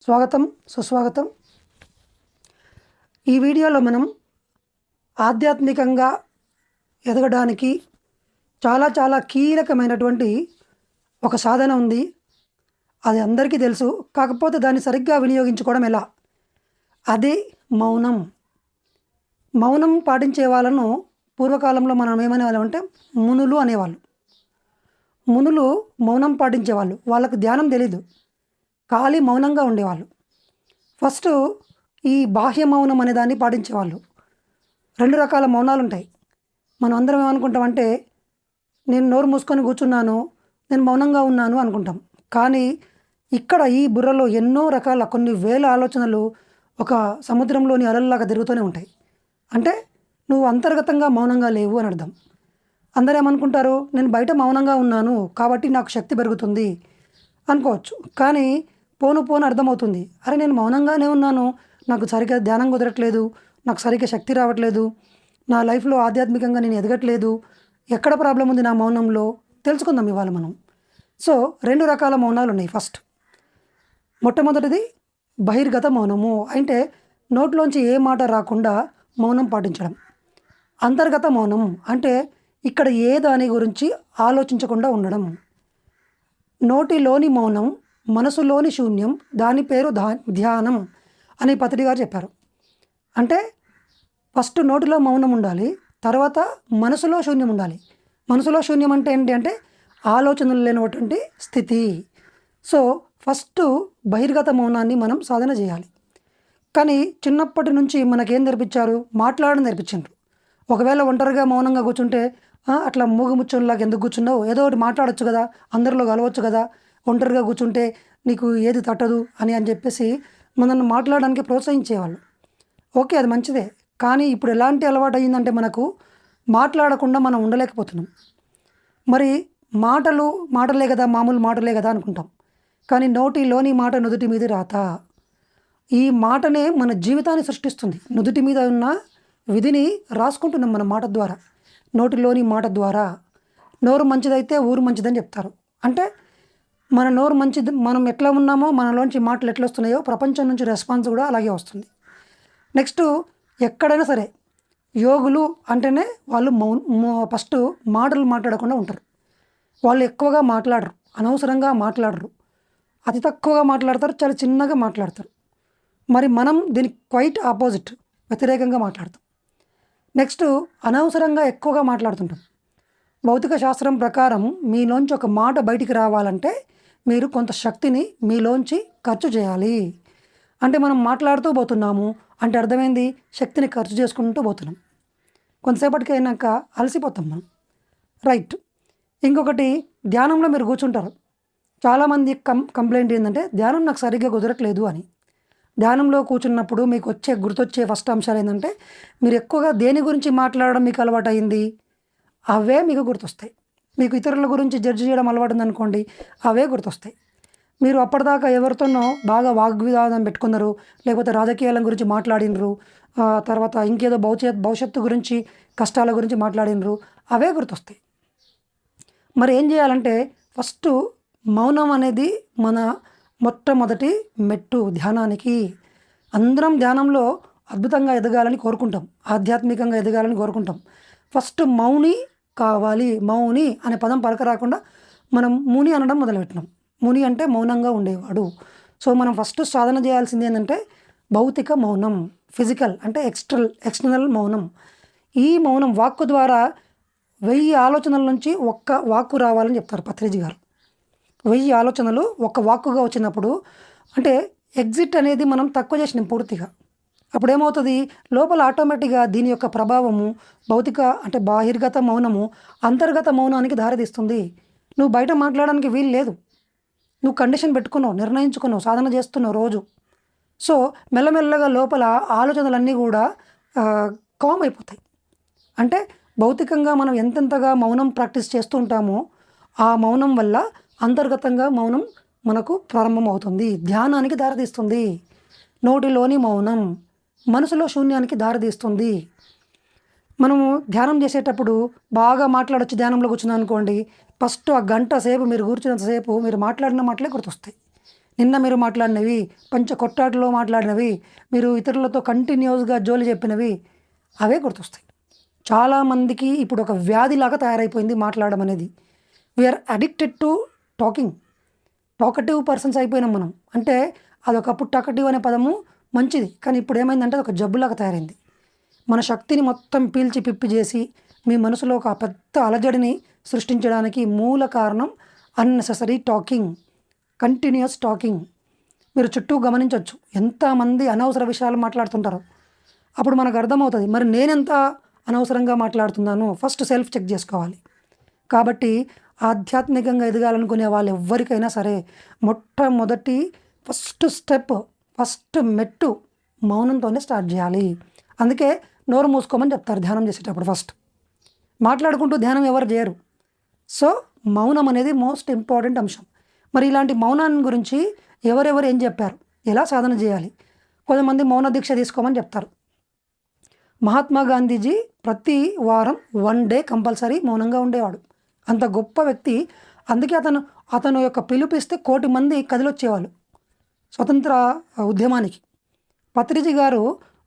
స్వాగతం, సుస్వాగతం. ఈ వీడియోలో మనం ఆధ్యాత్మికంగా ఎదగడానికి చాలా కీలకమైనటువంటి ఒక సాధన ఉంది. అది అందరికీ తెలుసు. కాకపోతే దాన్ని సరిగ్గా వినియోగించుకోవడం ఎలా? అది మౌనం. మౌనం పాటించే వాళ్ళను పూర్వకాలంలో మనం ఏమనేవాళ్ళం అంటే మునులు అనేవాళ్ళు. మునులు మౌనం పాటించేవాళ్ళు. వాళ్ళకు ధ్యానం తెలీదు. ఖాళీ మౌనంగా ఉండేవాళ్ళు. ఫస్ట్ ఈ బాహ్య మౌనం అనే దాన్ని పాటించేవాళ్ళు. 2 రకాల మౌనాలు ఉంటాయి. మనం అందరం ఏమనుకుంటామంటే నేను నోరు మూసుకొని కూర్చున్నాను, నేను మౌనంగా ఉన్నాను అనుకుంటాం. కానీ ఇక్కడ ఈ బుర్రలో ఎన్నో రకాల కొన్ని వేల ఆలోచనలు ఒక సముద్రంలోని అలల్లాగా తిరుగుతూనే ఉంటాయి. అంటే నువ్వు అంతర్గతంగా మౌనంగా లేవు అని అర్థం. అందరూ ఏమనుకుంటారు, నేను బయట మౌనంగా ఉన్నాను కాబట్టి నాకు శక్తి పెరుగుతుంది అనుకోవచ్చు. కానీ పోను అర్థమవుతుంది, అరే నేను మౌనంగానే ఉన్నాను, నాకు సరిగ్గా ధ్యానం కుదరట్లేదు, నాకు సరిగ్గా శక్తి రావట్లేదు, నా లైఫ్లో ఆధ్యాత్మికంగా నేను ఎదగట్లేదు, ఎక్కడ ప్రాబ్లం ఉంది నా మౌనంలో తెలుసుకుందాం ఇవాళ మనం. సో 2 రకాల మౌనాలు ఉన్నాయి. ఫస్ట్ మొట్టమొదటిది బహిర్గత మౌనము, అంటే నోట్లోంచి ఏ మాట రాకుండా మౌనం పాటించడం. అంతర్గత మౌనం అంటే ఇక్కడ ఏ దాని గురించి ఆలోచించకుండా ఉండడం. నోటిలోని మౌనం, మనసులోని శూన్యం, దాని పేరు ధ్యానం అని పత్రి గారు చెప్పారు. అంటే ఫస్ట్ నోటిలో మౌనం ఉండాలి, తర్వాత మనసులో శూన్యం ఉండాలి. మనసులో శూన్యం అంటే ఏంటి అంటే ఆలోచనలు లేనటువంటి స్థితి. సో ఫస్ట్ బహిర్గత మౌనాన్ని మనం సాధన చేయాలి. కానీ చిన్నప్పటి నుంచి మనకేం నేర్పించారు? మాట్లాడడం నేర్పించారు. ఒకవేళ ఒంటరిగా మౌనంగా కూర్చుంటే అట్లా మూగుముచ్చంలాగా ఎందుకు కూర్చున్నావు, ఏదో ఒకటి మాట్లాడొచ్చు కదా, అందరిలో కలవచ్చు కదా, ఒంటరిగా కూర్చుంటే నీకు ఏది తట్టదు అని చెప్పేసి మనల్ని మాట్లాడడానికి ప్రోత్సహించేవాళ్ళు. ఓకే, అది మంచిదే. కానీ ఇప్పుడు ఎలాంటి అలవాటు అయ్యిందంటే మనకు మాట్లాడకుండా మనం ఉండలేకపోతున్నాం. మరి మాటలే కదా, మామూలు మాటలే కదా అనుకుంటాం. కానీ నోటిలోని మాట నుదుటి మీద రాత. ఈ మాటనే మన జీవితాన్ని సృష్టిస్తుంది. నుదుటి మీద ఉన్న విధిని రాసుకుంటున్నాం మన మాట ద్వారా, నోటిలోని మాట ద్వారా. నోరు మంచిదైతే ఊరు మంచిదని చెప్తారు. అంటే మన నోరు మంచిది, మనం ఎట్లా ఉన్నామో మనలోంచి మాటలు ఎట్లా వస్తున్నాయో ప్రపంచం నుంచి రెస్పాన్స్ కూడా అలాగే వస్తుంది. నెక్స్ట్ ఎక్కడైనా సరే యోగులు అంటేనే వాళ్ళు ఫస్ట్ మాటలు మాట్లాడకుండా ఉంటారు. వాళ్ళు ఎక్కువగా మాట్లాడరు, అనవసరంగా మాట్లాడరు, అతి తక్కువగా మాట్లాడతారు, చాలా చిన్నగా మాట్లాడతారు. మరి మనం దీనికి క్వైట్ ఆపోజిట్, వ్యతిరేకంగా మాట్లాడతాం. నెక్స్ట్ అనవసరంగా ఎక్కువగా మాట్లాడుతుంటాం. భౌతిక శాస్త్రం ప్రకారం మీలోంచి ఒక మాట బయటికి రావాలంటే మీరు కొంత శక్తిని మీలోంచి ఖర్చు చేయాలి. అంటే మనం మాట్లాడుతూ పోతున్నాము అంటే అర్థమైంది, శక్తిని ఖర్చు చేసుకుంటూ పోతున్నాం. కొంతసేపటికి అయినాక అలసిపోతాం మనం. రైట్. ఇంకొకటి, ధ్యానంలో మీరు కూర్చుంటారు. చాలామంది కంప్లైంట్ ఏంటంటే ధ్యానం నాకు సరిగ్గా కుదరట్లేదు అని. ధ్యానంలో కూర్చున్నప్పుడు మీకు గుర్తొచ్చే ఫస్ట్ అంశాలు ఏంటంటే మీరు ఎక్కువగా దేని గురించి మాట్లాడడం మీకు అలవాటు అయింది, అవే మీకు గుర్తొస్తాయి. మీకు ఇతరుల గురించి జడ్జి చేయడం అలవాటు ఉందనుకోండి, అవే గుర్తొస్తాయి. మీరు అప్పటిదాకా ఎవరితోనో బాగా వాగ్వివాదం పెట్టుకున్నారు, లేకపోతే రాజకీయాల గురించి మాట్లాడినరు, తర్వాత ఇంకేదో భవిష్యత్తు గురించి, కష్టాల గురించి మాట్లాడినరు, అవే గుర్తొస్తాయి. మరి ఏం చేయాలంటే ఫస్ట్ మౌనం అనేది మన మొట్టమొదటి మెట్టు ధ్యానానికి. అందరం ధ్యానంలో అద్భుతంగా ఎదగాలని కోరుకుంటాం, ఆధ్యాత్మికంగా ఎదగాలని కోరుకుంటాం. ఫస్ట్ మౌని కావాలి. మౌని అనే పదం పలక రాకుండా మనం ముని అనడం మొదలుపెట్టినాం. ముని అంటే మౌనంగా ఉండేవాడు. సో మనం ఫస్ట్ సాధన చేయాల్సింది ఏంటంటే భౌతిక మౌనం, ఫిజికల్ అంటే ఎక్స్టర్నల్ మౌనం. ఈ మౌనం వాక్కు ద్వారా 1000 ఆలోచనల నుంచి ఒక్క వాక్కు రావాలని చెప్తారు పత్రిజీ గారు. 1000 ఆలోచనలు ఒక వాక్కుగా వచ్చినప్పుడు అంటే ఎగ్జిట్ అనేది మనం తక్కువ చేసినాం పూర్తిగా. అప్పుడు ఏమవుతుంది, లోపల ఆటోమేటిక్గా దీని యొక్క ప్రభావము భౌతిక అంటే బహిర్గత మౌనము అంతర్గత మౌనానికి దారితీస్తుంది. నువ్వు బయట మాట్లాడడానికి వీలు లేదు. నువ్వు కండిషన్ పెట్టుకున్నావు, నిర్ణయించుకున్నావు, సాధన చేస్తున్నావు రోజు. సో మెల్లమెల్లగా లోపల ఆలోచనలన్నీ కూడా కామ్ అయిపోతాయి. అంటే భౌతికంగా మనం ఎంతెంతగా మౌనం ప్రాక్టీస్ చేస్తూ ఉంటామో ఆ మౌనం వల్ల అంతర్గతంగా మౌనం మనకు ప్రారంభం అవుతుంది, ధ్యానానికి దారితీస్తుంది. నోటిలోని మౌనం మనసులో శూన్యానికి దారితీస్తుంది. మనము ధ్యానం చేసేటప్పుడు బాగా మాట్లాడొచ్చు, ధ్యానంలో కూర్చున్నాను అనుకోండి, ఫస్ట్ ఆ గంట సేపు మీరు కూర్చున్నంతసేపు మీరు మాట్లాడిన మాటలే గుర్తొస్తాయి. నిన్న మీరు మాట్లాడినవి, కొట్టాటలో మాట్లాడినవి, మీరు ఇతరులతో కంటిన్యూస్గా జోలి చెప్పినవి అవే గుర్తొస్తాయి. చాలామందికి ఇప్పుడు ఒక వ్యాధిలాగా తయారైపోయింది మాట్లాడడం అనేది. We are addicted to talking. Talkative persons అయిపోయినాం మనం. అంటే అదొకప్పుడు టాకటివ్ అనే పదము మంచిది, కానీ ఇప్పుడు ఏమైందంటే అది ఒక జబ్బులాగా తయారైంది. మన శక్తిని మొత్తం పీల్చి పిప్పి చేసి మీ మనసులో ఒక పెద్ద అలజడిని సృష్టించడానికి మూల కారణం అన్నెసెసరీ టాకింగ్, కంటిన్యూస్ టాకింగ్. మీరు చుట్టూ గమనించవచ్చు ఎంతమంది అనవసర విషయాలు మాట్లాడుతుంటారు. అప్పుడు మనకు అర్థమవుతుంది మరి నేనెంత అనవసరంగా మాట్లాడుతున్నాను. ఫస్ట్ సెల్ఫ్ చెక్ చేసుకోవాలి. కాబట్టి ఆధ్యాత్మికంగా ఎదగాలనుకునే వాళ్ళు ఎవ్వరికైనా సరే మొట్టమొదటి ఫస్ట్ మెట్టు మౌనంతోనే స్టార్ట్ చేయాలి. అందుకే నోరు మూసుకోమని చెప్తారు ధ్యానం చేసేటప్పుడు. ఫస్ట్ మాట్లాడుకుంటూ ధ్యానం ఎవరు చేయరు. సో మౌనం అనేది మోస్ట్ ఇంపార్టెంట్ అంశం. మరి ఇలాంటి మౌనాన్ని గురించి ఎవరెవరు ఏం చెప్పారు, ఎలా సాధన చేయాలి? కొంతమంది మౌన దీక్ష తీసుకోమని చెప్తారు. మహాత్మా గాంధీజీ ప్రతి వారం 1 డే కంపల్సరీ మౌనంగా ఉండేవాడు. అంత గొప్ప వ్యక్తి. అందుకే అతను యొక్క పిలుపిస్తే 1 కోటి మంది కదిలొచ్చేవాళ్ళు స్వతంత్ర ఉద్యమానికి. పత్రిజీ గారు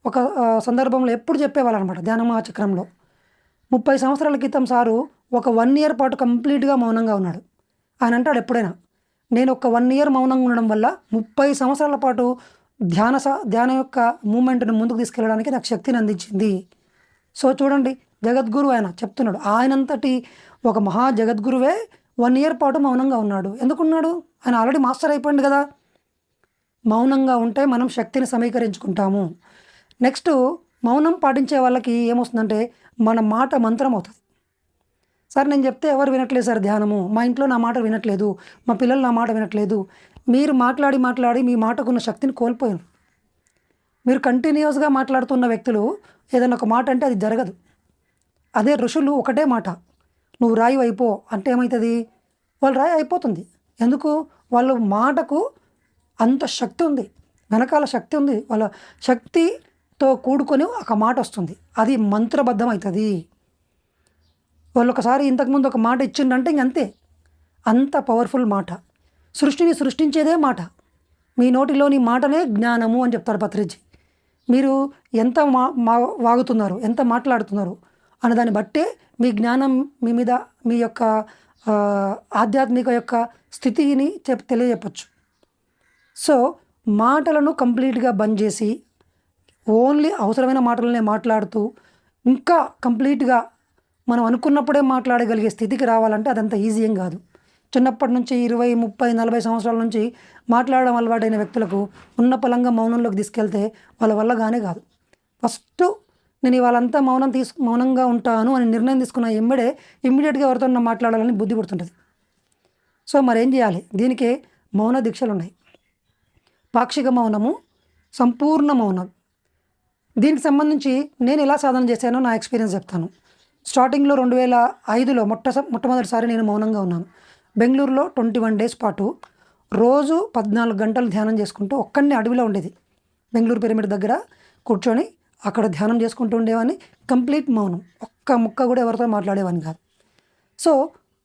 ఒక సందర్భంలో ఎప్పుడు చెప్పేవాళ్ళు అనమాట ధ్యానమహాచక్రంలో. 30 సంవత్సరాల క్రితం సారు ఒక 1 ఇయర్ పాటు కంప్లీట్గా మౌనంగా ఉన్నాడు. ఆయన అంటాడు ఎప్పుడైనా, నేను ఒక 1 ఇయర్ మౌనంగా ఉండడం వల్ల 30 సంవత్సరాల పాటు ధ్యానం యొక్క మూమెంట్ని ముందుకు తీసుకెళ్ళడానికి నాకు శక్తిని అందించింది. సో చూడండి, జగద్గురు ఆయన చెప్తున్నాడు. ఆయనంతటి ఒక మహా జగద్గురువే 1 ఇయర్ పాటు మౌనంగా ఉన్నాడు. ఎందుకున్నాడు? ఆయన ఆల్రెడీ మాస్టర్ అయిపోయింది కదా. మౌనంగా ఉంటే మనం శక్తిని సమీకరించుకుంటాము. నెక్స్ట్ మౌనం పాటించే వాళ్ళకి ఏమొస్తుందంటే మన మాట మంత్రం అవుతుంది. సార్ నేను చెప్తే ఎవరు వినట్లేదు సార్ ధ్యానము, మా ఇంట్లో నా మాట వినట్లేదు, మా పిల్లలు నా మాట వినట్లేదు. మీరు మాట్లాడి మీ మాటకున్న శక్తిని కోల్పోయారు. మీరు కంటిన్యూస్గా మాట్లాడుతున్న వ్యక్తులు ఏదైనా ఒక మాట అంటే అది జరగదు. అదే ఋషులు ఒకటే మాట, నువ్వు రాయి అయిపో అంటే ఏమవుతుంది? వాళ్ళు రాయి అయిపోతుంది. ఎందుకు? వాళ్ళ మాటకు అంత శక్తి ఉంది, వెనకాల శక్తి ఉంది. వాళ్ళ శక్తితో కూడుకొని ఒక మాట వస్తుంది, అది మంత్రబద్ధం అవుతుంది. వాళ్ళు ఒకసారి ఇంతకుముందు ఒక మాట ఇచ్చిండంటే ఇంకంతే, అంత పవర్ఫుల్ మాట. సృష్టిని సృష్టించేదే మాట. మీ నోటిలోని మాటనే జ్ఞానము అని చెప్తారు పత్రిజీ. మీరు ఎంత వాగుతున్నారు, ఎంత మాట్లాడుతున్నారు అనే దాన్ని బట్టే మీ జ్ఞానం మీ మీద, మీ యొక్క ఆధ్యాత్మిక యొక్క స్థితిని తెలియజెప్పచ్చు. సో మాటలను కంప్లీట్గా బంద్ చేసి ఓన్లీ అవసరమైన మాటలనే మాట్లాడుతూ ఇంకా కంప్లీట్గా మనం అనుకున్నప్పుడే మాట్లాడగలిగే స్థితికి రావాలంటే అదంత ఈజీ ఏం కాదు. చిన్నప్పటి నుంచి 20, 30, 40 సంవత్సరాల నుంచి మాట్లాడడం అలవాటైన వ్యక్తులకు ఉన్న పలంగా మౌనంలోకి తీసుకెళ్తే వాళ్ళ వల్ల కానే కాదు. ఫస్ట్ నేను ఇవాళంతా మౌనంగా ఉంటాను అని నిర్ణయం తీసుకున్న ఇమ్మీడియట్గా ఎవరితో మాట్లాడాలని బుద్ధి పుడుతుంటుంది. సో మరేం చేయాలి? దీనికే మౌన దీక్షలు ఉన్నాయి. పాక్షిక మౌనము, సంపూర్ణ మౌనం. దీనికి సంబంధించి నేను ఎలా సాధన చేశానో నా ఎక్స్పీరియన్స్ చెప్తాను. స్టార్టింగ్లో 2005లో మొట్టమొదటిసారి నేను మౌనంగా ఉన్నాను. బెంగళూరులో 21 డేస్ పాటు రోజు 14 గంటలు ధ్యానం చేసుకుంటూ ఒక్కడిని అడవిలో ఉండేది. బెంగళూరు పిరమిడ్ దగ్గర కూర్చొని అక్కడ ధ్యానం చేసుకుంటూ ఉండేవాడిని. కంప్లీట్ మౌనం, ఒక్క ముక్క కూడా ఎవరితో మాట్లాడేవాడిని కాదు. సో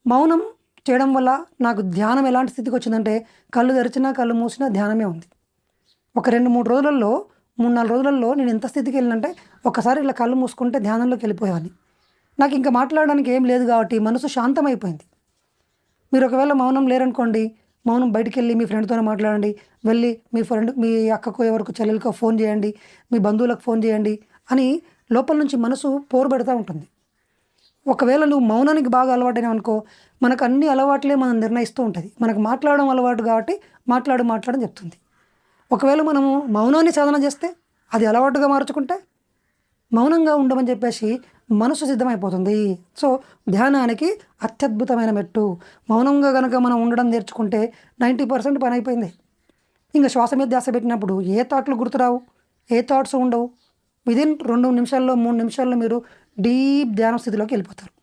మౌనం చేయడం వల్ల నాకు ధ్యానం ఎలాంటి స్థితికి వచ్చిందంటే కళ్ళు తెరిచినా కళ్ళు మూసినా ధ్యానమే ఉంది. ఒక 2-3 రోజులలో 3-4 రోజులలో నేను ఎంత స్థితికి వెళ్ళినంటే ఒకసారి ఇలా కళ్ళు మూసుకుంటే ధ్యానంలోకి వెళ్ళిపోయేవాడిని. నాకు ఇంకా మాట్లాడడానికి ఏం లేదు కాబట్టి మనసు శాంతమైపోయింది. మీరు ఒకవేళ మౌనం లేరనుకోండి, మౌనం బయటికి వెళ్ళి మీ ఫ్రెండ్తోనే మాట్లాడండి, వెళ్ళి మీ అక్కకో ఎవరికో చెల్లెలకో ఫోన్ చేయండి, మీ బంధువులకు ఫోన్ చేయండి అని లోపల నుంచి మనసు పోరు పెడతా ఉంటుంది. ఒకవేళ నువ్వు మౌనానికి బాగా అలవాటైనా అనుకో, మనకు అన్ని అలవాట్లే మనం నిర్ణయిస్తూ ఉంటుంది. మనకు మాట్లాడడం అలవాటు కాబట్టి మాట్లాడని చెప్తుంది. ఒకవేళ మనము మౌనాన్ని సాధన చేస్తే, అది అలవాటుగా మార్చుకుంటే మౌనంగా ఉండమని చెప్పేసి మనసు సిద్ధమైపోతుంది. సో ధ్యానానికి అత్యద్భుతమైన మెట్టు మౌనంగా కనుక మనం ఉండడం నేర్చుకుంటే 90% పని అయిపోయింది. ఇంకా శ్వాస మీద ధ్యాస పెట్టినప్పుడు ఏ థాట్లు గుర్తురావు, ఏ థాట్స్ ఉండవు. విదిన్ 2 నిమిషాల్లో 3 నిమిషాల్లో మీరు డీప్ ధ్యాన స్థితిలోకి వెళ్ళిపోతారు.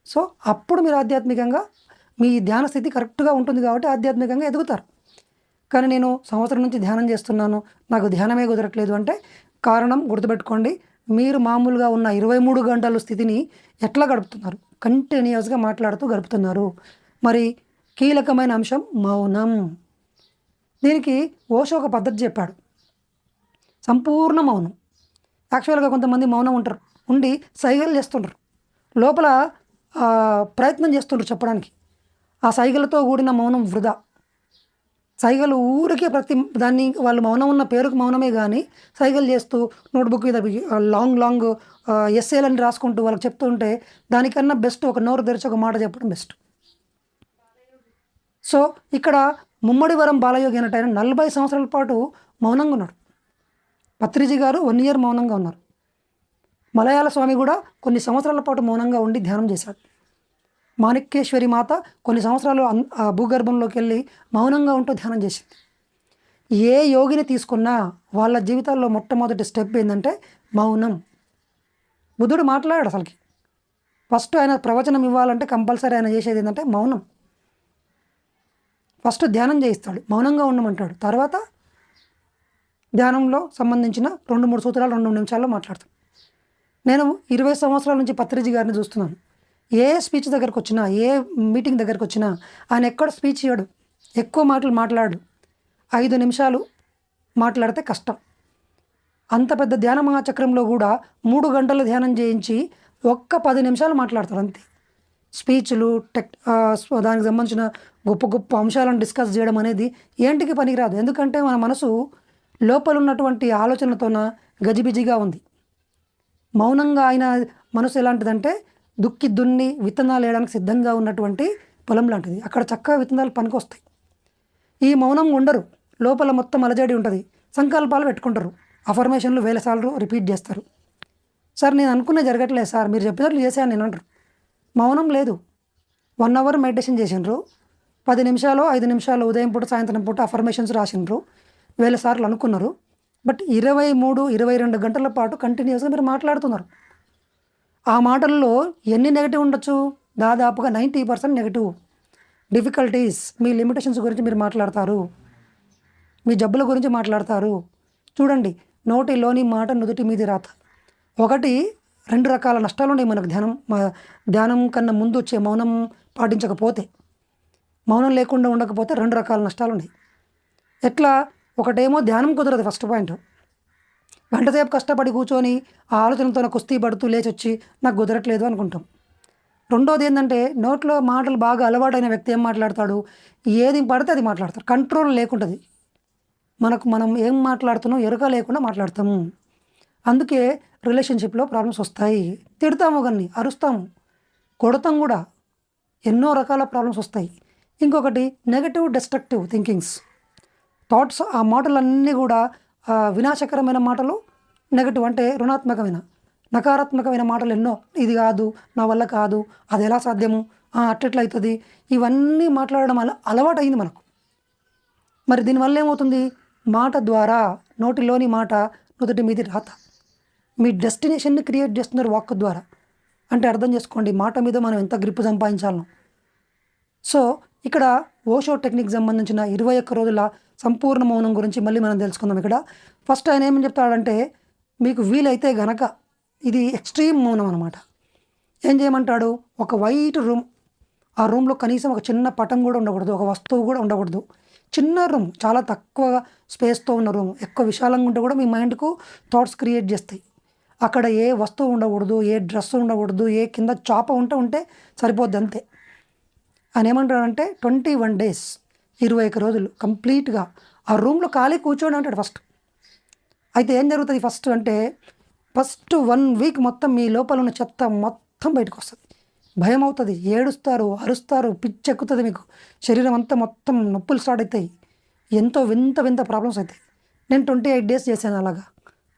సో అప్పుడు మీరు ఆధ్యాత్మికంగా మీ ధ్యాన స్థితి కరెక్ట్గా ఉంటుంది కాబట్టి ఆధ్యాత్మికంగా ఎదుగుతారు. కానీ నేను సంవత్సరం నుంచి ధ్యానం చేస్తున్నాను, నాకు ధ్యానమే కుదరట్లేదు అంటే కారణం గుర్తుపెట్టుకోండి, మీరు మామూలుగా ఉన్న 23 గంటల స్థితిని ఎట్లా గడుపుతున్నారు? కంటిన్యూస్గా మాట్లాడుతూ గడుపుతున్నారు. మరి కీలకమైన అంశం మౌనం. దీనికి ఓషో ఒక పద్ధతి చెప్పాడు, సంపూర్ణ మౌనం. యాక్చువల్గా కొంతమంది మౌనం ఉంటారు, ఉండి సైగలు చేస్తుంటారు, లోపల ప్రయత్నం చేస్తుంటారు చెప్పడానికి. ఆ సైగలతో కూడిన మౌనం వృధా. సైగలు ఊరికే ప్రతి దాన్ని వాళ్ళు మౌనం ఉన్న పేరుకు మౌనమే కానీ సైగలు చేస్తూ నోట్బుక్ మీద లాంగ్ ఎస్ఏలని రాసుకుంటూ వాళ్ళకి చెప్తూ ఉంటే దానికన్నా బెస్ట్ ఒక నోరు తెరిచి ఒక మాట చెప్పడం బెస్ట్. సో ఇక్కడ ముమ్మడివరం బాలయోగి అన్నట్టు ఆయన 40 సంవత్సరాల పాటు మౌనంగా ఉన్నాడు. పత్రిజీ గారు 1 ఇయర్ మౌనంగా ఉన్నారు. మలయాళ స్వామి కూడా కొన్ని సంవత్సరాల పాటు మౌనంగా ఉండి ధ్యానం చేశాడు. మాణిక్యేశ్వరి మాత కొన్ని సంవత్సరాలు భూగర్భంలోకి వెళ్ళి మౌనంగా ఉంటూ ధ్యానం చేసింది. ఏ యోగిని తీసుకున్నా వాళ్ళ జీవితాల్లో మొట్టమొదటి స్టెప్ ఏంటంటే మౌనం. బుద్ధుడు మాట్లాడాడు అసలుకి. ఫస్ట్ ఆయన ప్రవచనం ఇవ్వాలంటే కంపల్సరీ ఆయన చేసేది ఏంటంటే మౌనం. ఫస్ట్ ధ్యానం చేయిస్తాడు, మౌనంగా ఉండమంటాడు. తర్వాత ధ్యానంలో సంబంధించిన 2-3 సూత్రాలు 2 నిమిషాల్లో మాట్లాడతాడు. నేను 20 సంవత్సరాల నుంచి పత్రిజీ గారిని చూస్తున్నాను. ఏ స్పీచ్ దగ్గరకు వచ్చినా, ఏ మీటింగ్ దగ్గరకు వచ్చినా ఆయన ఎక్కడ స్పీచ్ ఇవ్వడు, ఎక్కువ మాటలు మాట్లాడు. 5 నిమిషాలు మాట్లాడితే కష్టం. అంత పెద్ద ధ్యాన మహాచక్రంలో కూడా 3 గంటలు ధ్యానం చేయించి ఒక్క 10 నిమిషాలు మాట్లాడతారు అంతే. స్పీచ్లు దానికి సంబంధించిన గొప్ప గొప్ప అంశాలను డిస్కస్ చేయడం అనేది ఏంటికి పనికిరాదు. ఎందుకంటే మన మనసు లోపల ఉన్నటువంటి ఆలోచనలతోన గజిబిజిగా ఉంది. మౌనంగా ఆయన మనసు ఎలాంటిదంటే దుక్కి దున్ని విత్తనాలు వేయడానికి సిద్ధంగా ఉన్నటువంటి పొలం లాంటిది. అక్కడ చక్కగా విత్తనాలు పనికొస్తాయి. ఈ మౌనం ఉండరు, లోపల మొత్తం అలజడి ఉంటుంది. సంకల్పాలు పెట్టుకుంటారు, అఫర్మేషన్లు 1000 సార్లు రిపీట్ చేస్తారు. సార్ నేను అనుకునే జరగట్లేదు సార్, మీరు చెప్పినట్లు చేశాను నేను అంటారు. మౌనం లేదు. 1 అవర్ మెడిటేషన్ చేసినారు, 10 నిమిషాలు 5 నిమిషాలు ఉదయం పూట సాయంత్రం పూట అఫర్మేషన్స్ రాసినారు, 1000 సార్లు అనుకున్నారు. బట్ 23-22 గంటల పాటు కంటిన్యూస్గా మీరు మాట్లాడుతున్నారు. ఆ మాటల్లో ఎన్ని నెగిటివ్ ఉండొచ్చు? దాదాపుగా 90% నెగిటివ్. డిఫికల్టీస్, మీ లిమిటేషన్స్ గురించి మీరు మాట్లాడతారు, మీ జబ్బుల గురించి మాట్లాడతారు. చూడండి, నోటిలోని మాట నుదుటి మీది రాత. 2 రకాల నష్టాలు ఉన్నాయి మనకు ధ్యానం కన్నా ముందు వచ్చే మౌనం పాటించకపోతే. మౌనం లేకుండా ఉండకపోతే 2 రకాల నష్టాలు ఉన్నాయి. ఎట్లా? ఒకటేమో ధ్యానం కుదరదు. ఫస్ట్ పాయింట్, గంటసేపు కష్టపడి కూర్చొని ఆ ఆలోచనతో కుస్తీ పడుతూ లేచి వచ్చి నాకు కుదరట్లేదు అనుకుంటాం. రెండోది ఏంటంటే నోట్లో మాటలు బాగా అలవాటైన వ్యక్తి ఏం మాట్లాడతాడు, ఏది పడితే అది మాట్లాడతాడు. కంట్రోల్ లేకుంటుంది. మనం ఏం మాట్లాడుతున్నాం ఎరుక లేకుండా మాట్లాడతాము. అందుకే రిలేషన్షిప్లో ప్రాబ్లమ్స్ వస్తాయి. తిడతాము, కానీ అరుస్తాము, కొడతాం కూడా, ఎన్నో రకాల ప్రాబ్లమ్స్ వస్తాయి. ఇంకొకటి నెగటివ్ డిస్ట్రక్టివ్ థింకింగ్స్, థాట్స్. ఆ మాటలన్నీ కూడా వినాశకరమైన మాటలు, నెగటివ్ అంటే రుణాత్మకమైన నకారాత్మకమైన మాటలు ఎన్నో. ఇది కాదు, నా వల్ల కాదు, అది ఎలా సాధ్యము, అట్లెట్లవుతుంది, ఇవన్నీ మాట్లాడడం అలవాటు అయింది మనకు. మరి దీనివల్ల ఏమవుతుంది? మాట ద్వారా, నోటిలోని మాట నుదుటి మీది రాత. మీ డెస్టినేషన్ని క్రియేట్ చేస్తున్నారు వాక్ ద్వారా. అంటే అర్థం చేసుకోండి మాట మీద మనం ఎంత గ్రిప్ సంపాదించాలను. సో ఇక్కడ ఓషో టెక్నిక్ సంబంధించిన 21 రోజుల సంపూర్ణ మౌనం గురించి మళ్ళీ మనం తెలుసుకుందాం. ఇక్కడ ఫస్ట్ ఆయన ఏమని చెప్తాడంటే, మీకు వీలైతే గనక, ఇది ఎక్స్ట్రీమ్ మౌనం అనమాట. ఏం చేయమంటాడు? ఒక వైట్ రూమ్, ఆ రూమ్లో కనీసం ఒక చిన్న పటం కూడా ఉండకూడదు, ఒక వస్తువు కూడా ఉండకూడదు. చిన్న రూమ్, చాలా తక్కువ స్పేస్తో ఉన్న రూమ్. ఎక్కువ విశాలంగా ఉంటే కూడా మీ మైండ్కు థాట్స్ క్రియేట్ చేస్తాయి. అక్కడ ఏ వస్తువు ఉండకూడదు, ఏ డ్రెస్ ఉండకూడదు, ఏ కింద చాప ఉంటే సరిపోద్ది అంతే. ఆయన ఏమంటాడంటే 21 days, 21 రోజులు కంప్లీట్గా ఆ రూమ్లో ఖాళీ కూర్చోండి అంటాడు ఫస్ట్. అయితే ఏం జరుగుతుంది ఫస్ట్ అంటే, ఫస్ట్ 1 week మొత్తం మీ లోపల ఉన్న చెత్త మొత్తం బయటకు వస్తుంది. భయం అవుతుంది, ఏడుస్తారు, అరుస్తారు, పిచ్చెక్కుతుంది, మీకు శరీరం అంతా మొత్తం నొప్పులు స్టార్ట్ అవుతాయి, ఎంతో వింత ప్రాబ్లమ్స్ అవుతాయి. నేను 28 days చేశాను అలాగా.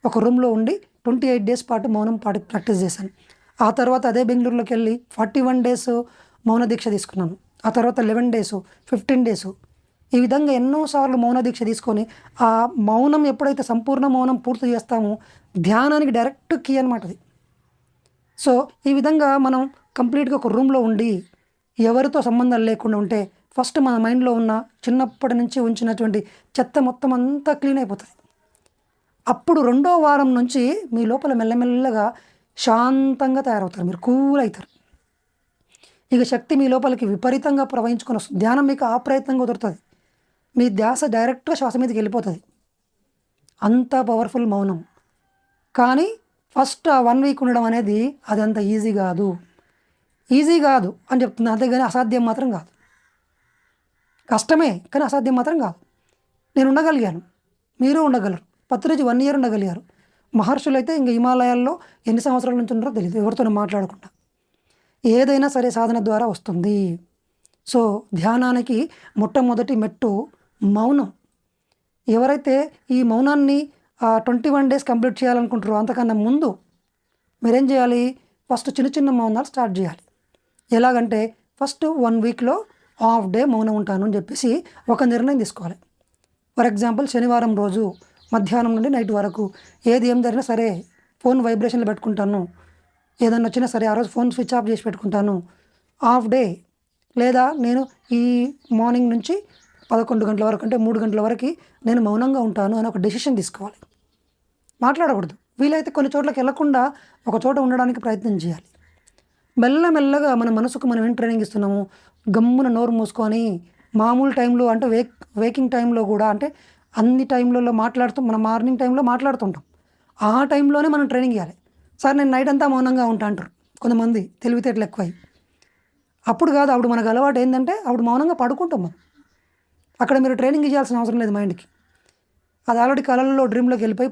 ఒక రూమ్లో ఉండి 28 days పాటు మౌనం ప్రాక్టీస్ చేశాను. ఆ తర్వాత అదే బెంగళూరులోకి వెళ్ళి 41 days మౌన దీక్ష తీసుకున్నాను. ఆ తర్వాత 11 days, 15 days, ఈ విధంగా ఎన్నోసార్లు మౌన దీక్ష తీసుకొని ఆ మౌనం ఎప్పుడైతే సంపూర్ణ మౌనం పూర్తి చేస్తామో ధ్యానానికి డైరెక్ట్ కీ అనమాట అది. సో ఈ విధంగా మనం కంప్లీట్గా ఒక రూమ్లో ఉండి ఎవరితో సంబంధాలు లేకుండా ఉంటే ఫస్ట్ మన మైండ్లో ఉన్న చిన్నప్పటి నుంచి ఉంచినటువంటి చెత్త మొత్తం అంతా క్లీన్ అయిపోతుంది. అప్పుడు 2వ వారం నుంచి మీ లోపల మెల్లమెల్లగా శాంతంగా తయారవుతారు, మీరు కూల్ అవుతారు. ఇక శక్తి మీ లోపలికి విపరీతంగా ప్రవహించుకొని వస్తుంది. ధ్యానం మీకు అప్రయత్నంగా కుదురుతుంది. మీ ధ్యాస డైరెక్ట్గా శ్వాస మీదకి వెళ్ళిపోతుంది. అంత పవర్ఫుల్ మౌనం. కానీ ఫస్ట్ ఆ 1 వీక్ ఉండడం అనేది అదంత ఈజీ కాదు అని చెప్తుంది. అంతేగాని అసాధ్యం మాత్రం కాదు. కష్టమే కానీ అసాధ్యం మాత్రం కాదు. నేను ఉండగలిగాను, మీరు ఉండగలరు. పత్రిజీ 1 year ఉండగలిగారు. మహర్షులు అయితే ఇంకా హిమాలయాల్లో ఎన్ని సంవత్సరాల నుంచి ఉన్నారో తెలియదు, ఎవరితోనూ మాట్లాడకుండా. ఏదైనా సరే సాధన ద్వారా వస్తుంది. సో ధ్యానానికి మొట్టమొదటి మెట్టు మౌనం. ఎవరైతే ఈ మౌనాన్ని 21 days కంప్లీట్ చేయాలనుకుంటారో అంతకన్నా ముందు మీరేం చేయాలి, ఫస్ట్ చిన్న చిన్న మౌనాలు స్టార్ట్ చేయాలి. ఎలాగంటే ఫస్ట్ 1 weekలో హాఫ్ డే మౌనం ఉంటాను అని చెప్పేసి ఒక నిర్ణయం తీసుకోవాలి. ఫర్ ఎగ్జాంపుల్ శనివారం రోజు మధ్యాహ్నం నుండి నైట్ వరకు ఏం జరిగినా సరే ఫోన్ వైబ్రేషన్లో పెట్టుకుంటాను, ఏదన్నా వచ్చినా సరే ఆ రోజు ఫోన్ స్విచ్ ఆఫ్ చేసి పెట్టుకుంటాను, హాఫ్ డే. లేదా నేను ఈ మార్నింగ్ నుంచి 11 గంటల వరకు అంటే 3 గంటల వరకు నేను మౌనంగా ఉంటాను అని ఒక డెసిషన్ తీసుకోవాలి. మాట్లాడకూడదు. వీలైతే కొన్ని చోట్లకి వెళ్లకుండా ఒక చోట ఉండడానికి ప్రయత్నం చేయాలి. మెల్లమెల్లగా మన మనసుకు మనం ఏం ట్రైనింగ్ ఇస్తున్నాము, గమ్మున నోరు మూసుకొని మామూలు టైంలో అంటే వేకింగ్ టైంలో కూడా అంటే అన్ని టైంలలో మనం మార్నింగ్ టైంలో మాట్లాడుతుంటాం. ఆ టైంలోనే మనం ట్రైనింగ్ ఇవ్వాలి. సార్ నేను నైట్ అంతా మౌనంగా ఉంటా అంటారు కొంతమంది, తెలివితేటలు ఎక్కువై. అప్పుడు కాదు, అప్పుడు మనకు అలవాటు ఏంటంటే అప్పుడు మౌనంగా పడుకుంటాం మనం. అక్కడ మీరు ట్రైనింగ్ ఇవ్వాల్సిన అవసరం లేదు మైండ్కి. అది ఆల్రెడీ కళల్లో డ్రీమ్లోకి వెళ్ళిపోయి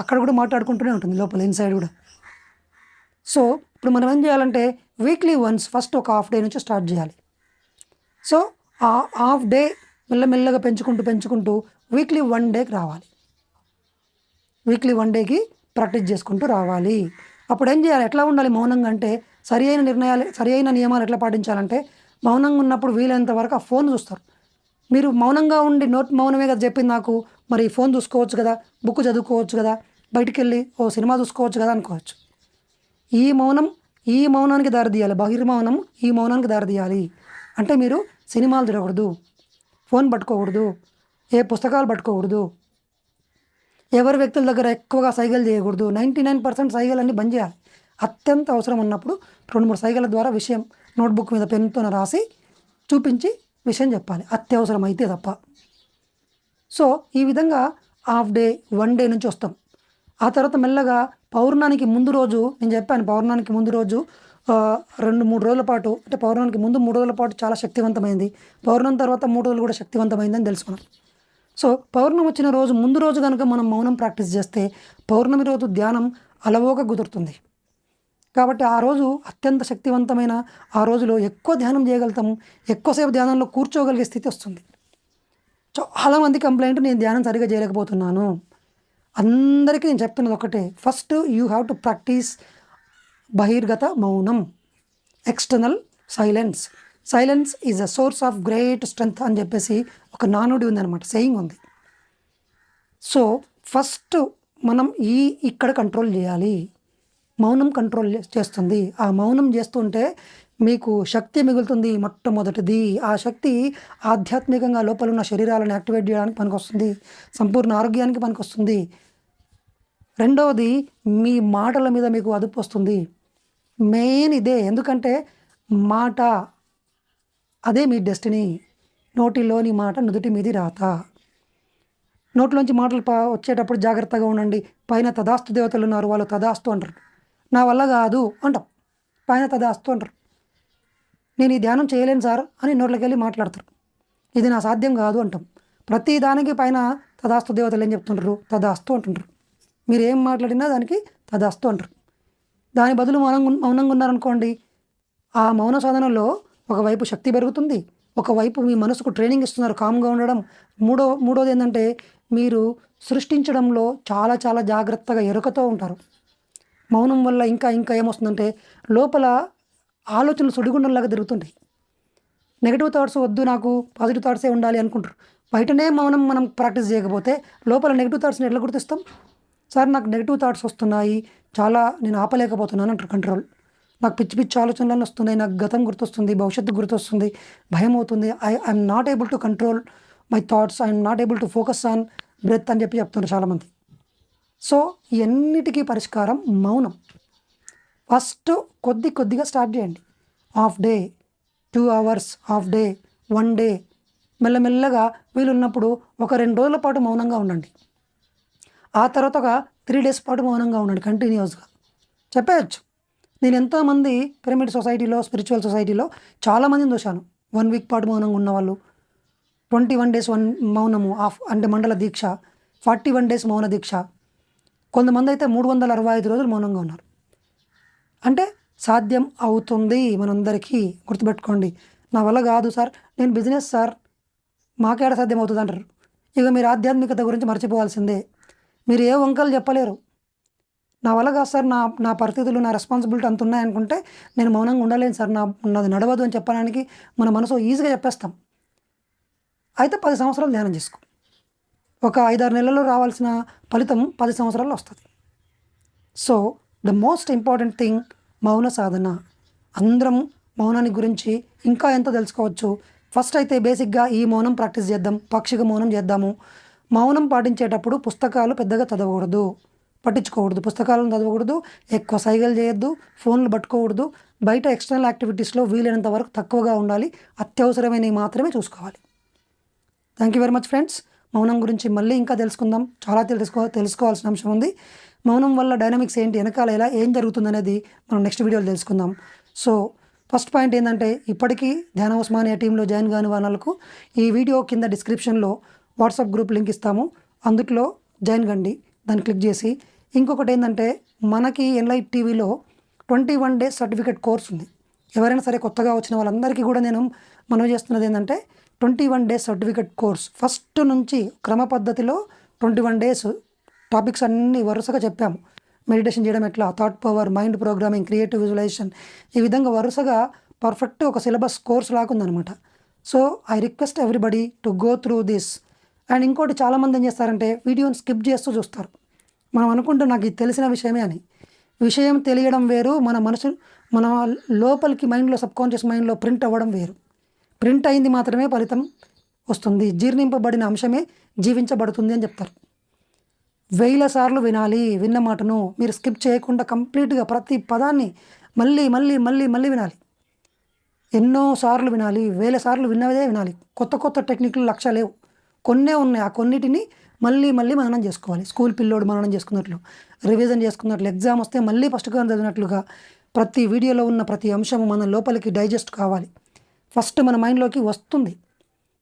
అక్కడ కూడా మాట్లాడుకుంటూనే ఉంటుంది లోపల ఇన్సైడ్ కూడా. సో ఇప్పుడు మనం ఏం చేయాలంటే వీక్లీ వన్స్ ఫస్ట్ ఒక హాఫ్ డే నుంచి స్టార్ట్ చేయాలి. సో ఆ హాఫ్ డే మెల్లమెల్లగా పెంచుకుంటూ వీక్లీ 1 dayకి రావాలి. వీక్లీ 1 dayకి ప్రాక్టీస్ చేసుకుంటూ రావాలి. అప్పుడు ఏం చేయాలి, ఎట్లా ఉండాలి మౌనంగా అంటే సరి అయిన నియమాలు ఎట్లా పాటించాలంటే మౌనంగా ఉన్నప్పుడు వీలైనంత వరకు ఆ ఫోన్ చూస్తారు. మీరు మౌనంగా ఉండి మౌనమే కదా చెప్పింది నాకు, మరి ఫోన్ చూసుకోవచ్చు కదా, బుక్ చదువుకోవచ్చు కదా, బయటికి వెళ్ళి సినిమా చూసుకోవచ్చు కదా అనుకోవచ్చు. ఈ మౌనానికి దారితీయాలి. బహిర్మౌనం ఈ మౌనానికి దారితీయాలి. అంటే మీరు సినిమాలు చూడకూడదు, ఫోన్ పట్టుకోకూడదు, ఏ పుస్తకాలు పట్టుకోకూడదు, ఎవరి వ్యక్తుల దగ్గర ఎక్కువగా సైగలు చేయకూడదు. 99% సైగలన్నీ బంద్ చేయాలి. అత్యంత అవసరం ఉన్నప్పుడు 2-3 సైగల ద్వారా విషయం నోట్బుక్ మీద పెన్తో రాసి చూపించి విషయం చెప్పాలి, అత్యవసరం అయితే తప్ప. సో ఈ విధంగా హాఫ్ డే 1 day నుంచి వస్తాం. ఆ తర్వాత మెల్లగా పౌర్ణానికి ముందు రోజు నేను చెప్పాను, పౌర్ణానికి ముందు రోజు 2-3 రోజుల పాటు అంటే పౌర్ణానికి ముందు 3 రోజుల పాటు చాలా శక్తివంతమైంది, పౌర్ణం తర్వాత 3 రోజులు కూడా శక్తివంతమైందని తెలుసుకున్నాం. సో పౌర్ణమి వచ్చిన రోజు ముందు రోజు కనుక మనం మౌనం ప్రాక్టీస్ చేస్తే పౌర్ణమి రోజు ధ్యానం అలవోక కుదురుతుంది. కాబట్టి ఆ రోజు అత్యంత శక్తివంతమైన ఆ రోజులో ఎక్కువ ధ్యానం చేయగలుగుతాము, ఎక్కువసేపు ధ్యానంలో కూర్చోగలిగే స్థితి వస్తుంది. చాలామంది కంప్లైంట్, నేను ధ్యానం సరిగా చేయలేకపోతున్నాను. అందరికీ నేను చెప్తున్నది ఒకటే, first you have to practise బహిర్గత మౌనం, external silence is a source of great strength అని చెప్పేసి ఒక నానుడి ఉందన్నమాట, సెయింగ్ ఉంది. సో ఫస్ట్ మనం ఇక్కడ కంట్రోల్ చేయాలి. మౌనం కంట్రోల్ చేస్తుంది. ఆ మౌనం చేస్తుంటే మీకు శక్తి మిగులుతుంది. మొట్టమొదటిది ఆ శక్తి ఆధ్యాత్మికంగా లోపల ఉన్న శరీరాలను యాక్టివేట్ చేయడానికి పనికొస్తుంది, సంపూర్ణ ఆరోగ్యానికి పనికొస్తుంది. రెండవది మీ మాటల మీద మీకు అదుపు వస్తుంది. మెయిన్ ఇదే, ఎందుకంటే మాట అదే మీ డెస్టినీ. నోటిలోని మాట నుదుటి మీది రాత. నోట్లోంచి మాటలు వచ్చేటప్పుడు జాగ్రత్తగా ఉండండి. పైన తదాస్తు దేవతలు ఉన్నారు, వాళ్ళు తదాస్తు అంటారు. నా వల్ల కాదు అంటాం, పైన తదాస్తు అంటారు. నేను ఈ ధ్యానం చేయలేను సార్ అని నోట్లోకి వెళ్ళి మాట్లాడతారు, ఇది నా సాధ్యం కాదు అంటాం. ప్రతి దానికి పైన తదాస్తు దేవతలు ఏం చెప్తుంటారు, తదాస్తు అంటుంటారు. మీరు ఏం మాట్లాడినా దానికి తదాస్తు అంటారు. దాని బదులు మౌనంగా ఉన్నారనుకోండి, ఆ మౌన సాధనలో ఒకవైపు శక్తి పెరుగుతుంది, ఒకవైపు మీ మనసుకు ట్రైనింగ్ ఇస్తున్నారు కామ్గా ఉండడం. మూడోది ఏంటంటే మీరు సృష్టించడంలో చాలా చాలా జాగ్రత్తగా ఎరుకతో ఉంటారు. మౌనం వల్ల ఇంకా ఏమొస్తుందంటే లోపల ఆలోచనలు సుడిగుండంలాగా తిరుగుతుంటాయి. నెగిటివ్ థాట్స్ వద్దు, నాకు పాజిటివ్ థాట్సే ఉండాలి అనుకుంటారు. బయటనే మౌనం మనం ప్రాక్టీస్ చేయకపోతే లోపల నెగిటివ్ థాట్స్ని ఎట్లా గుర్తిస్తాం? సార్ నాకు నెగిటివ్ థాట్స్ వస్తున్నాయి, చాలా నేను ఆపలేకపోతున్నాను అంటారు. కంట్రోల్, నాకు పిచ్చి ఆలోచనలు వస్తున్నాయి, నాకు గతం గుర్తొస్తుంది, భవిష్యత్తు గుర్తొస్తుంది, భయం అవుతుంది, I'm not able to control my thoughts, I'm not able to focus on breath అని చెప్తున్నారు చాలామంది. సో ఇవన్నిటికీ పరిష్కారం మౌనం. ఫస్ట్ కొద్దిగా స్టార్ట్ చేయండి. Half day, 2 hours, half day, 1 day, మెల్లమెల్లగా వీలున్నప్పుడు ఒక 2 రోజుల పాటు మౌనంగా ఉండండి. ఆ తర్వాత ఒక 3 డేస్ పాటు మౌనంగా ఉండండి కంటిన్యూయస్‌గా. చెప్పేయొచ్చు. నేను ఎంతోమంది పిరమిడ్ సొసైటీలో, స్పిరిచువల్ సొసైటీలో చాలామందిని చూశాను. 1 వీక్ పాటు మౌనంగా ఉన్నవాళ్ళు, 21 డేస్ మౌనము అంటే మండల దీక్ష, 41 డేస్ మౌన దీక్ష. కొంతమందైతే 365 రోజులు మౌనంగా ఉన్నారు. అంటే సాధ్యం అవుతుంది మనందరికీ. గుర్తుపెట్టుకోండి. నా వల్ల కాదు సార్, నేను బిజినెస్ సార్, మాకేడ సాధ్యం అవుతుంది అంటారు. ఇక మీరు ఆధ్యాత్మికత గురించి మర్చిపోవాల్సిందే. మీరు ఏ వంకలు చెప్పలేరు. నా వల్ల కాదు సార్, నా పరిస్థితులు, నా రెస్పాన్సిబిలిటీ అంత ఉన్నాయనుకుంటే నేను మౌనంగా ఉండలేను సార్, నాది నడవదు అని చెప్పడానికి మన మనసు ఈజీగా చెప్పేస్తాం. అయితే 10 సంవత్సరాలు ధ్యానం చేసుకో. ఒక 5-6 నెలల్లో రావాల్సిన ఫలితం 10 సంవత్సరాల్లో వస్తుంది. So the most important thing మౌన సాధన. అందరం మౌనాన్ని గురించి ఇంకా ఎంతో తెలుసుకోవచ్చు. ఫస్ట్ అయితే బేసిక్గా ఈ మౌనం ప్రాక్టీస్ చేద్దాం. పాక్షిక మౌనం చేద్దాము. మౌనం పాటించేటప్పుడు పుస్తకాలు పెద్దగా చదవకూడదు, పట్టించుకోకూడదు. పుస్తకాలను చదవకూడదు, ఎక్కువ సైగలు చేయొద్దు, ఫోన్లు పట్టుకోకూడదు. బయట ఎక్స్టర్నల్ యాక్టివిటీస్లో వీలైనంత వరకు తక్కువగా ఉండాలి. అత్యవసరమైనవి మాత్రమే చూసుకోవాలి. Thank you very much friends. మౌనం గురించి మళ్ళీ ఇంకా తెలుసుకుందాం. చాలా తెలుసుకోవాల్సిన అంశం ఉంది. మౌనం వల్ల డైనమిక్స్ ఏంటి, వెనకాల ఏం జరుగుతుంది అనేది మనం నెక్స్ట్ వీడియోలో తెలుసుకుందాం. సో ఫస్ట్ పాయింట్ ఏంటంటే, ఇప్పటికీ ధ్యాన ఉస్మానియా టీంలో జాయిన్ కాని వాళ్ళకు ఈ వీడియో కింద డిస్క్రిప్షన్లో వాట్సాప్ గ్రూప్ లింక్ ఇస్తాము. అందులో జాయిన్ కండి, దాన్ని క్లిక్ చేసి. ఇంకొకటి ఏంటంటే, మనకి ఎన్లైట్ టీవీలో 21 డేస్ సర్టిఫికేట్ కోర్స్ ఉంది. ఎవరైనా సరే కొత్తగా వచ్చిన వాళ్ళందరికీ కూడా నేను మనవి చేస్తున్నది ఏంటంటే, 21 డేస్ సర్టిఫికేట్ కోర్స్. ఫస్ట్ నుంచి క్రమ పద్ధతిలో 21 డేస్ టాపిక్స్ అన్నీ వరుసగా చెప్పాము. మెడిటేషన్ చేయడం ఎట్లా, thought power, mind programming, creative visualisation, ఈ విధంగా వరుసగా పర్ఫెక్ట్ ఒక సిలబస్ కోర్స్ లాగుందనమాట. So I request everybody to go through this. And ఇంకోటి, చాలామంది ఏం చేస్తారంటే వీడియోని స్కిప్ చేస్తూ చూస్తారు. మనం అనుకుంటాం నాకు ఇది తెలిసిన విషయమే అని. విషయం తెలియడం వేరు, మన లోపలికి మైండ్లో, సబ్కాన్షియస్ మైండ్లో ప్రింట్ అవ్వడం వేరు. ప్రింట్ అయింది మాత్రమే ఫలితం వస్తుంది. జీర్ణింపబడిన అంశమే జీవించబడుతుంది అని చెప్తారు. 1000 సార్లు వినాలి. విన్న మాటను మీరు స్కిప్ చేయకుండా కంప్లీట్గా ప్రతి పదాన్ని మళ్ళీ మళ్ళీ మళ్ళీ మళ్ళీ వినాలి. ఎన్నో సార్లు వినాలి, 1000 సార్లు విన్నదే వినాలి. కొత్త కొత్త టెక్నిక్లు లక్ష లేవు, కొన్నే ఉన్నాయి. ఆ కొన్నిటిని మళ్ళీ మళ్ళీ మననం చేసుకోవాలి. స్కూల్ పిల్లోడు మననం చేసుకున్నట్లు, రివిజన్ చేసుకున్నట్లు, ఎగ్జామ్ వస్తే మళ్ళీ ఫస్ట్గా చదివినట్లుగా ప్రతి వీడియోలో ఉన్న ప్రతి అంశము మన లోపలికి డైజెస్ట్ కావాలి. ఫస్ట్ మన మైండ్లోకి వస్తుంది,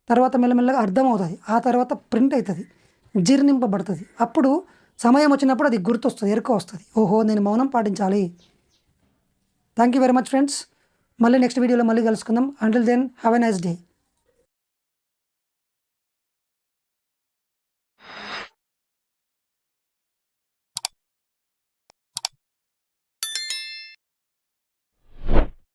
తర్వాత మెల్లమెల్లగా అర్థమవుతుంది, ఆ తర్వాత ప్రింట్ అవుతుంది, జీర్ణింపబడుతుంది. అప్పుడు సమయం వచ్చినప్పుడు అది గుర్తొస్తుంది, ఎరుక వస్తుంది. ఓహో, నేను మౌనం పాటించాలి. Thank you very much friends. మళ్ళీ నెక్స్ట్ వీడియోలో మళ్ళీ కలుసుకుందాం. Until then have a nice day.